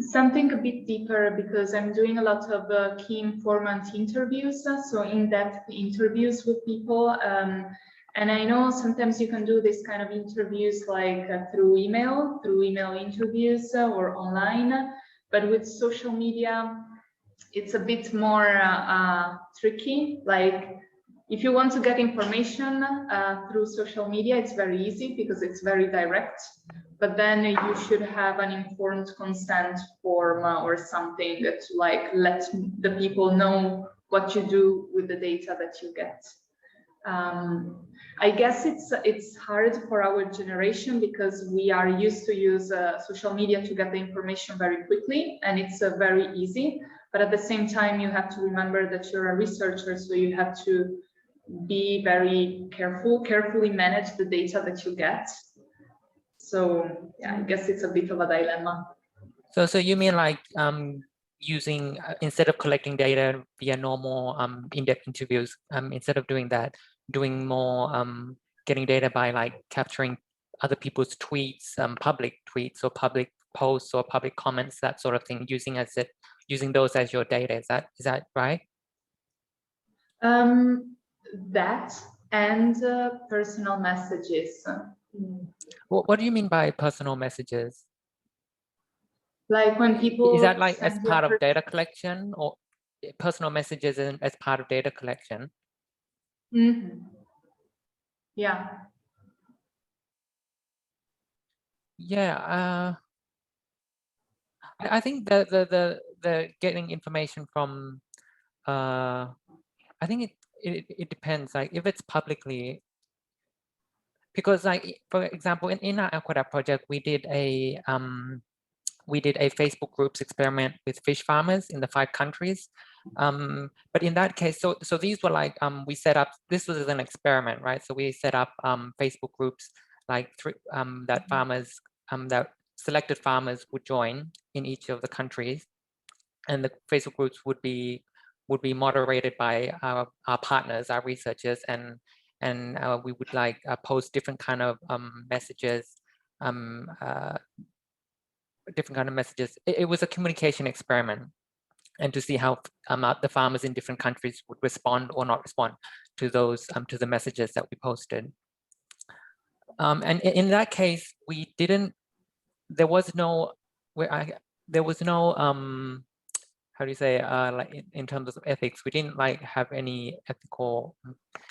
Something a bit deeper, because I'm doing a lot of key informant interviews, so in-depth interviews with people. And I know sometimes you can do this kind of interviews like through email interviews or online. But with social media, it's a bit more tricky. Like if you want to get information through social media, it's very easy because it's very direct. But then you should have an informed consent form or something to like let the people know what you do with the data that you get. I guess it's hard for our generation because we are used to use social media to get the information very quickly, and it's very easy. But at the same time, you have to remember that you're a researcher, so you have to be very carefully manage the data that you get. So yeah, I guess it's a bit of a dilemma. So you mean like using instead of collecting data via normal in-depth interviews, instead of doing that, doing more getting data by like capturing other people's tweets, public tweets or public posts or public comments, that sort of thing, using those as your data. Is that right? That and personal messages. What do you mean by personal messages? Like when people is that like as part of data collection, or personal messages as part of data collection? Mm-hmm. Yeah. Yeah. I think the getting information from I think it depends. Like if it's publicly, because like for example in our Aquadat project we did a Facebook groups experiment with fish farmers in the 5 countries. But in that case, so these were like we set up, this was an experiment, right? So we set up Facebook groups like that farmers that selected farmers would join in each of the countries, and the Facebook groups would be moderated by our partners, our researchers, and we would like post different kind of messages, It was a communication experiment, and to see how the farmers in different countries would respond or not respond to those to the messages that we posted. And in that case, we didn't. There was no. There was no. How do you say? Like in terms of ethics, we didn't like have any ethical.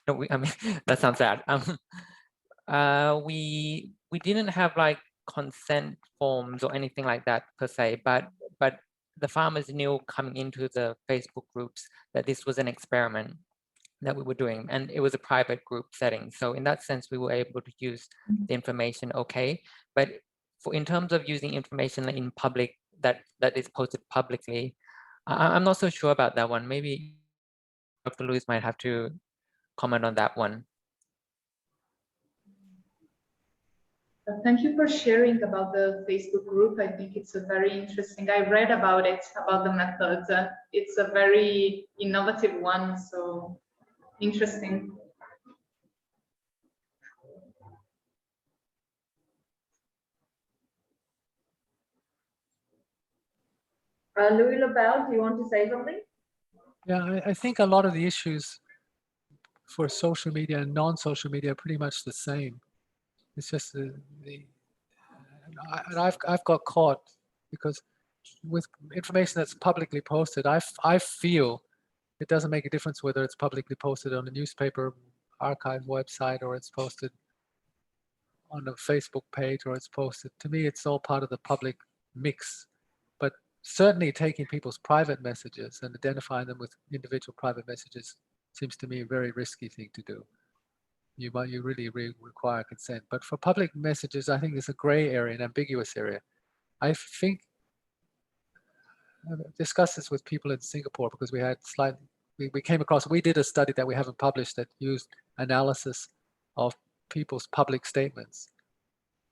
No, I mean that sounds sad. We didn't have like consent forms or anything like that per se, but the farmers knew coming into the Facebook groups that this was an experiment that we were doing, and it was a private group setting. So in that sense, we were able to use the information okay. But in terms of using information in public that is posted publicly, I'm not so sure about that one. Maybe Dr. Lewis might have to comment on that one. Thank you for sharing about the Facebook group. I think it's a very interesting. I read about it, about the method. It's a very innovative one, so interesting. Louis Lebel, do you want to say something? Yeah, I think a lot of the issues for social media and non-social media are pretty much the same. It's just I've got caught because with information that's publicly posted, I feel it doesn't make a difference whether it's publicly posted on a newspaper archive website or it's posted on a Facebook page or it's posted. To me, it's all part of the public mix. But certainly taking people's private messages and identifying them with individual private messages seems to me a very risky thing to do. You really require consent. But for public messages, I think it's a gray area, an ambiguous area. I think I've discussed this with people in Singapore because we had we came across, we did a study that we haven't published that used analysis of people's public statements.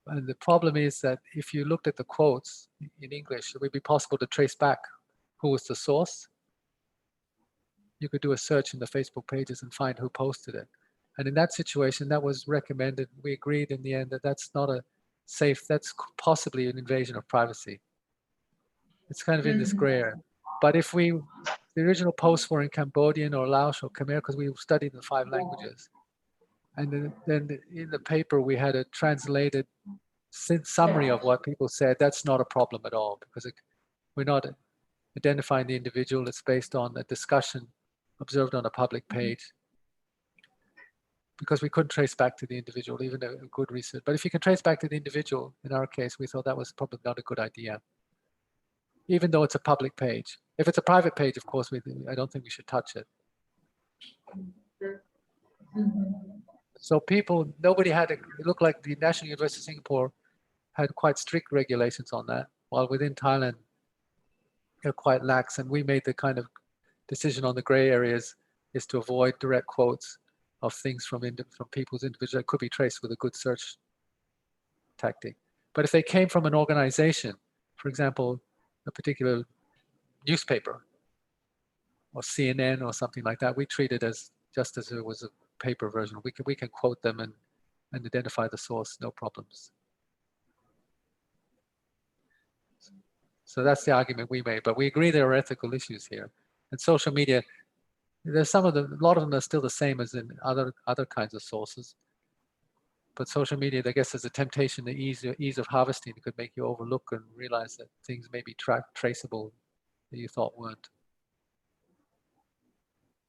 And the problem is that if you looked at the quotes in English, it would be possible to trace back who was the source. You could do a search in the Facebook pages and find who posted it. And in that situation, that was recommended. We agreed in the end that that's not a safe, that's possibly an invasion of privacy. It's kind of in this gray area. But if the original posts were in Cambodian or Laos or Khmer, because we studied the 5 languages. And then in the paper, we had a translated summary of what people said. That's not a problem at all, because we're not identifying the individual. It's based on a discussion observed on a public page, because we couldn't trace back to the individual, even a good research. But if you can trace back to the individual, in our case, we thought that was probably not a good idea, even though it's a public page. If it's a private page, of course, I don't think we should touch it. So nobody had, it looked like the National University of Singapore had quite strict regulations on that, while within Thailand, they're quite lax. And we made the kind of decision on the gray areas is to avoid direct quotes of things from people's individual that could be traced with a good search tactic. But if they came from an organization, for example, a particular newspaper or CNN or something like that, we treat it as just as it was a paper version. We can quote them and identify the source, no problems. So that's the argument we made, but we agree there are ethical issues here. And social media, there's a lot of them are still the same as in other kinds of sources. But social media, I guess, there's a temptation, the ease of harvesting could make you overlook and realize that things may be traceable that you thought weren't.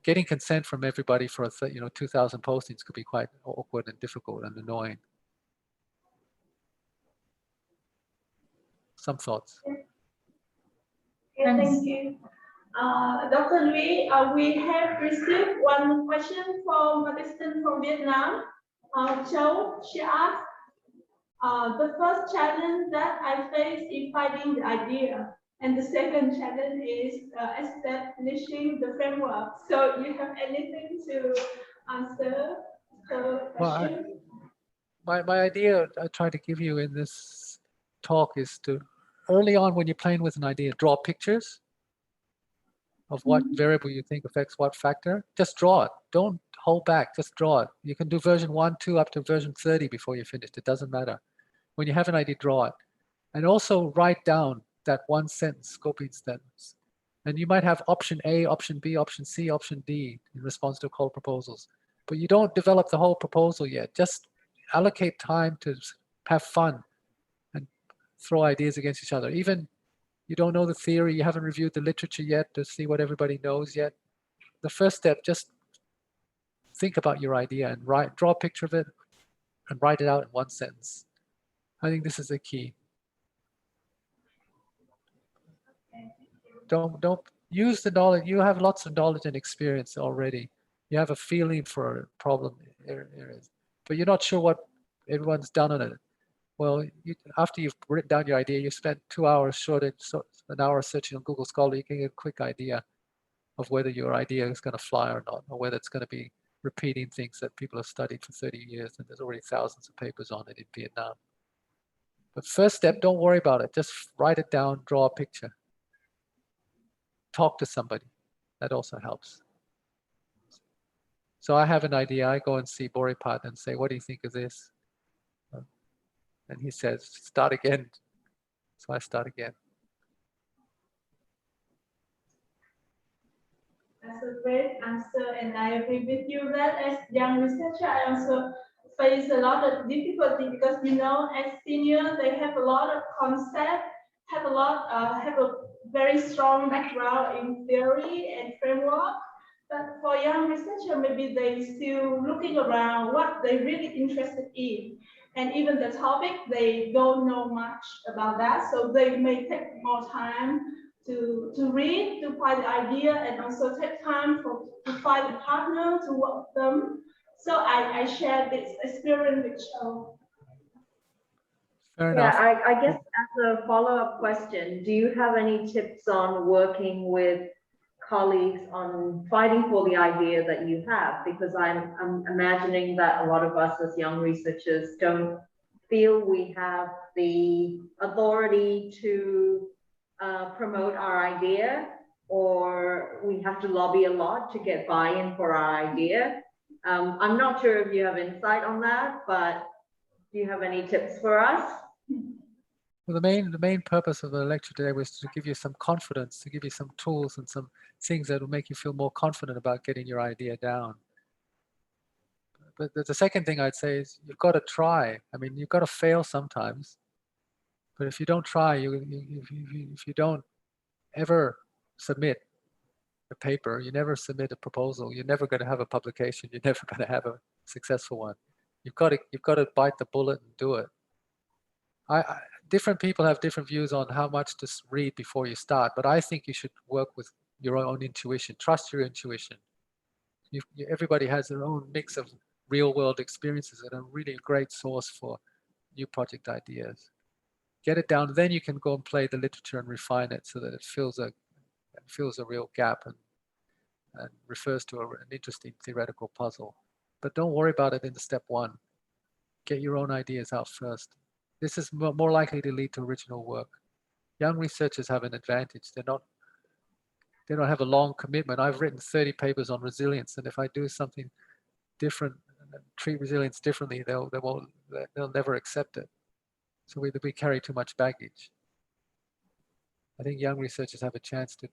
Getting consent from everybody for 2,000 postings could be quite awkward and difficult and annoying. Some thoughts. Thank you. Dr. Louis, we have received one question from a participant from Vietnam. Châu, she asked, the first challenge that I face in finding the idea, and the second challenge is establishing the framework. So you have anything to answer the question? Well, my idea I try to give you in this talk is to, early on when you're playing with an idea, draw pictures of what variable you think affects what factor. Just draw it. Don't hold back. Just draw it. You can do version 1, 2, up to version 30 before you finish. It doesn't matter. When you have an idea, draw it. And also write down that one sentence, scoping sentence. And you might have option A, option B, option C, option D in response to call proposals. But you don't develop the whole proposal yet. Just allocate time to have fun and throw ideas against each other. Even you don't know the theory, you haven't reviewed the literature yet to see what everybody knows yet. The first step, just think about your idea and draw a picture of it and write it out in one sentence. I think this is the key. Don't use the knowledge. You have lots of knowledge and experience already. You have a feeling for problem areas, but you're not sure what everyone's done on it. Well, after you've written down your idea, you spent 2 hours an hour searching on Google Scholar, you can get a quick idea of whether your idea is going to fly or not, or whether it's going to be repeating things that people have studied for 30 years, and there's already thousands of papers on it in Vietnam. But first step, don't worry about it. Just write it down, draw a picture. Talk to somebody. That also helps. So I have an idea. I go and see Boripat and say, what do you think of this? And he says, start again. So I start again. That's a great answer, and I agree with you that as young researcher, I also face a lot of difficulty because as senior, they have a lot of concept, have a very strong background in theory and framework. But for young researcher, maybe they still looking around what they really interested in. And even the topic, they don't know much about that. So they may take more time to read, to find the idea, and also take time to find a partner to work with them. So I share this experience with you. Fair enough. Yeah, I guess as a follow-up question, do you have any tips on working with colleagues on fighting for the idea that you have? Because I'm imagining that a lot of us as young researchers don't feel we have the authority to promote our idea, or we have to lobby a lot to get buy-in for our idea. I'm not sure if you have insight on that, but do you have any tips for us? Well, the main purpose of the lecture today was to give you some confidence, to give you some tools and some things that will make you feel more confident about getting your idea down. But the second thing I'd say is you've got to try. I mean, you've got to fail sometimes. But if you don't try, if you don't ever submit a paper, you never submit a proposal, you're never going to have a publication, you're never going to have a successful one. You've got to bite the bullet and do it. Different people have different views on how much to read before you start, but I think you should work with your own intuition. Trust your intuition. Everybody has their own mix of real-world experiences and a really great source for new project ideas. Get it down, then you can go and play the literature and refine it so that it fills a real gap and refers to an interesting theoretical puzzle. But don't worry about it in the step one. Get your own ideas out first. This is more likely to lead to original work. Young researchers have an advantage. They don't have a long commitment. I've written 30 papers on resilience, and if I do something different, treat resilience differently, they'll never accept it. So we carry too much baggage. I think young researchers have a chance to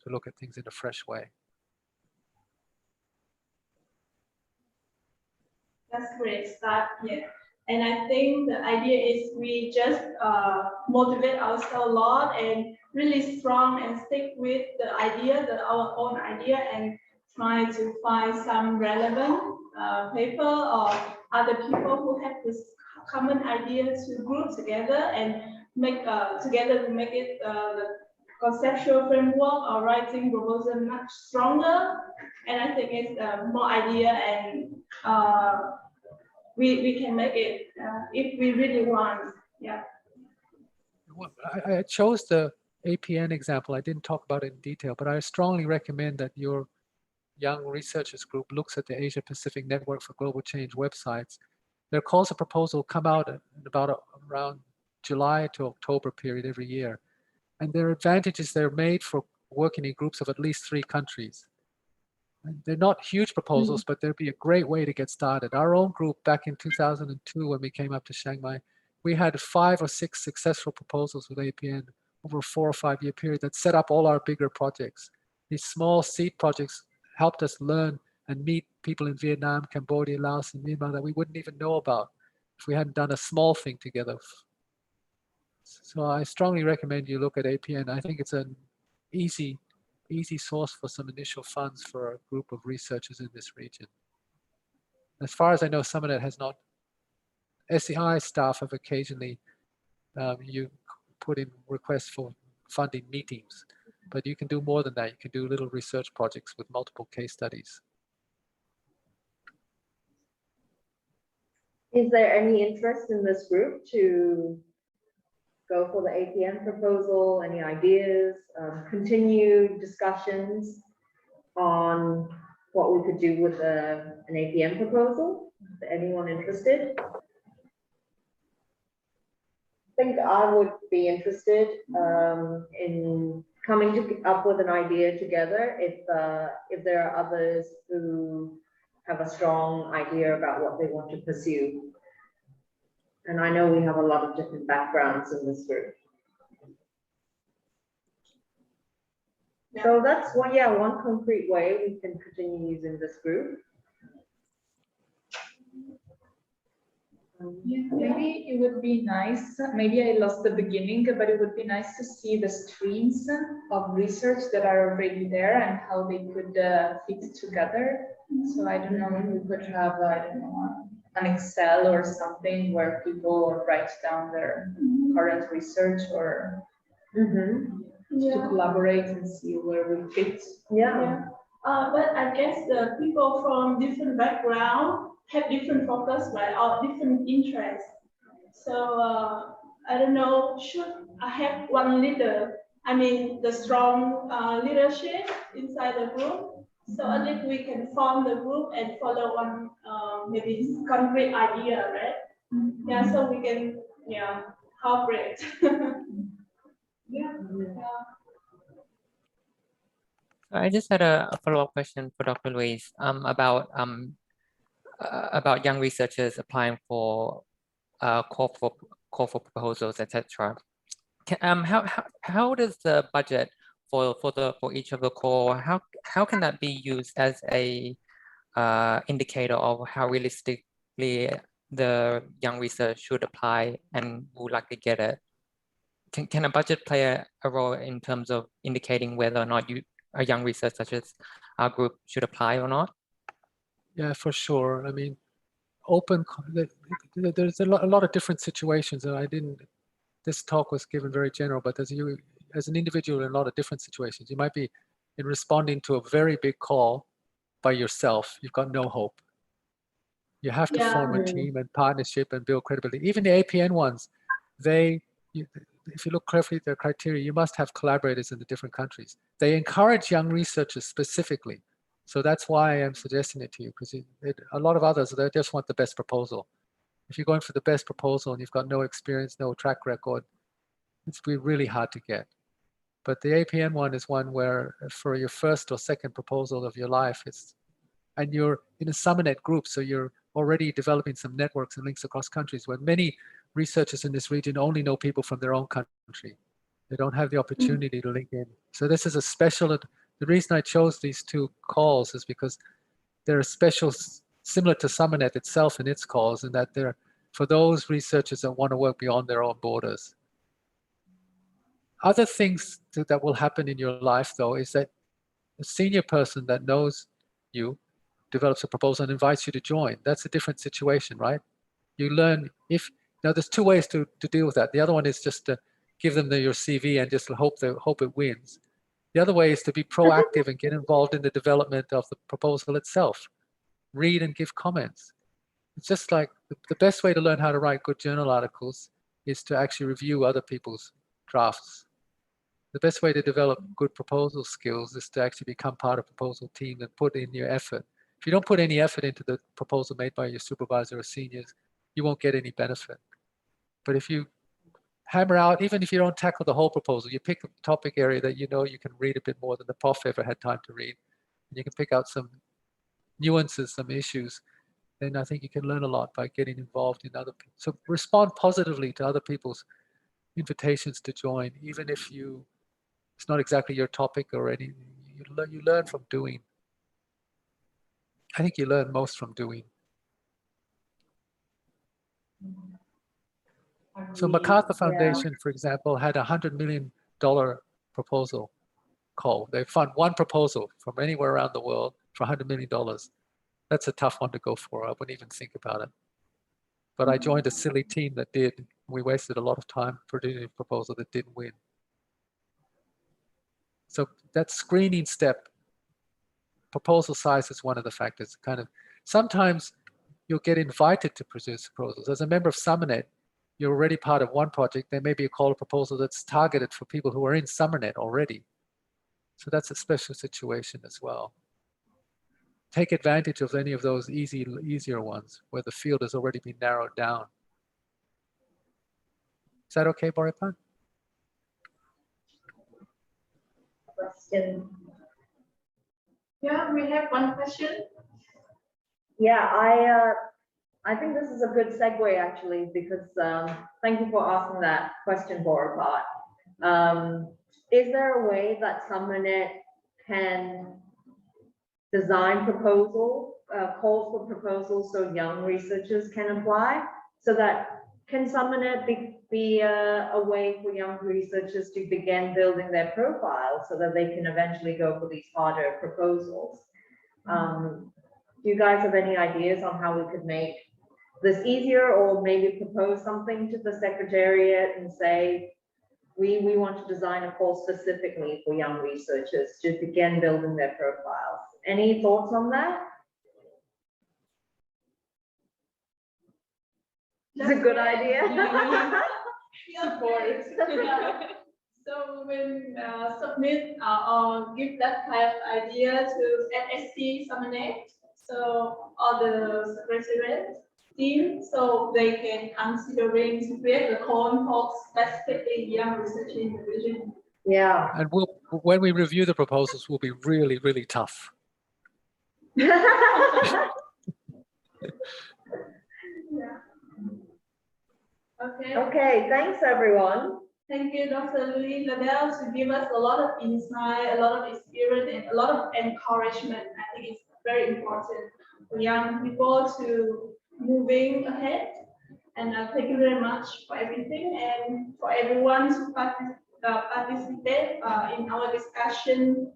look at things in a fresh way. That's great start. Yeah. And I think the idea is we just motivate ourselves a lot and really strong and stick with the idea, our own idea, and try to find some relevant paper or other people who have this common idea to group together and make together to make it the conceptual framework or writing proposal much stronger. And I think it's more idea and we can make it if we really want. Yeah. Well, I chose the APN example. I didn't talk about it in detail, but I strongly recommend that your young researchers group looks at the Asia Pacific Network for Global Change websites. Their calls for proposal come out in about around July to October period every year. And their advantages, they're made for working in groups of at least 3 countries. And they're not huge proposals, but they'd be a great way to get started. Our own group back in 2002, when we came up to Chiang Mai, we had 5 or 6 successful proposals with APN over a 4 or 5 year period that set up all our bigger projects. These small seed projects helped us learn and meet people in Vietnam, Cambodia, Laos, and Myanmar that we wouldn't even know about if we hadn't done a small thing together. So I strongly recommend you look at APN. I think it's an easy source for some initial funds for a group of researchers in this region. As far as I know, SUMERNET has not. SEI staff have occasionally, you put in requests for funding meetings, but you can do more than that. You can do little research projects with multiple case studies. Is there any interest in this group to go for the APN proposal? Any ideas, continue discussions on what we could do with an APN proposal? Is anyone interested? I think I would be interested in coming up with an idea together if there are others who have a strong idea about what they want to pursue. And I know we have a lot of different backgrounds in this group. Yeah. So that's one concrete way we can continue using this group. Yeah, maybe it would be nice, maybe I lost the beginning, but it would be nice to see the streams of research that are already there and how they could fit together. So I don't know if we could have, I don't know, an Excel or something where people write down their current research or to collaborate and see where we fit. Yeah. But I guess the people from different backgrounds have different focus, right, or different interests. So I don't know, should I have one leader? I mean, the strong leadership inside the group. So at least we can form the group and follow one maybe concrete idea, right? Yeah, so we can cooperate. Yeah. I just had a follow-up question for Dr. Louise about young researchers applying for call for proposals, etc. How does the budget for each of the call, how can that be used as a indicator of how realistically the young research should apply and would likely get it? Can a budget play a role in terms of indicating whether or not a young research such as our group should apply or not? Yeah, for sure. I mean, there's a lot of different situations, and this talk was given very general, but as an individual in a lot of different situations, you might be in responding to a very big call by yourself. You've got no hope. You have to form a team and partnership and build credibility. Even the APN ones, if you look carefully at their criteria, you must have collaborators in the different countries. They encourage young researchers specifically. So that's why I'm suggesting it to you, because a lot of others, they just want the best proposal. If you're going for the best proposal and you've got no experience, no track record, it's be really hard to get. But the APN one is one where for your first or second proposal of your life, and you're in a SUMERNET group, so you're already developing some networks and links across countries, where many researchers in this region only know people from their own country. They don't have the opportunity to link in. So this is a special, the reason I chose these two calls is because they're a special, similar to SUMERNET itself in its calls, in that they're for those researchers that want to work beyond their own borders. Other things that will happen in your life, though, is that a senior person that knows you develops a proposal and invites you to join. That's a different situation, right? You learn now there's two ways to deal with that. The other one is just to give them your CV and just hope it wins. The other way is to be proactive and get involved in the development of the proposal itself. Read and give comments. It's just like the best way to learn how to write good journal articles is to actually review other people's drafts. The best way to develop good proposal skills is to actually become part of a proposal team and put in your effort. If you don't put any effort into the proposal made by your supervisor or seniors, you won't get any benefit. But if you hammer out, even if you don't tackle the whole proposal, you pick a topic area that you know you can read a bit more than the prof ever had time to read, and you can pick out some nuances, some issues, then I think you can learn a lot by getting involved in other people. So respond positively to other people's invitations to join, even if it's not exactly your topic or anything. You learn from doing. I think you learn most from doing. So MacArthur Foundation, for example, had a $100 million proposal call. They fund one proposal from anywhere around the world for $100 million. That's a tough one to go for. I wouldn't even think about it. But I joined a silly team that did. We wasted a lot of time producing a proposal that didn't win. So that screening step, proposal size is one of the factors. Sometimes you'll get invited to produce proposals. As a member of SUMERNET, you're already part of one project. There may be a call to proposal that's targeted for people who are in SUMERNET already. So that's a special situation as well. Take advantage of any of those easier ones where the field has already been narrowed down. Is that okay, Boripan? Question. Yeah, we have one question. Yeah, I think this is a good segue actually, because thank you for asking that question, Boripat. Is there a way that SUMERNET can design calls for proposals so young researchers can apply? So that can SUMERNET be a way for young researchers to begin building their profile so that they can eventually go for these harder proposals? Do you guys have any ideas on how we could make this easier, or maybe propose something to the Secretariat and say, we want to design a call specifically for young researchers to begin building their profiles? Any thoughts on that? It's a good idea. Support. So when submit or give that kind of idea to NSC SUMERNET, so all the secretariat team, so they can considering to create a call for specifically young research in the region. Yeah. And when we review the proposals, we'll be really, really tough. Okay. Okay, thanks everyone. Thank you, Dr. Louis Lebel, to give us a lot of insight, a lot of experience, and a lot of encouragement. I think it's very important for young people to moving ahead. And thank you very much for everything and for everyone to participate in our discussion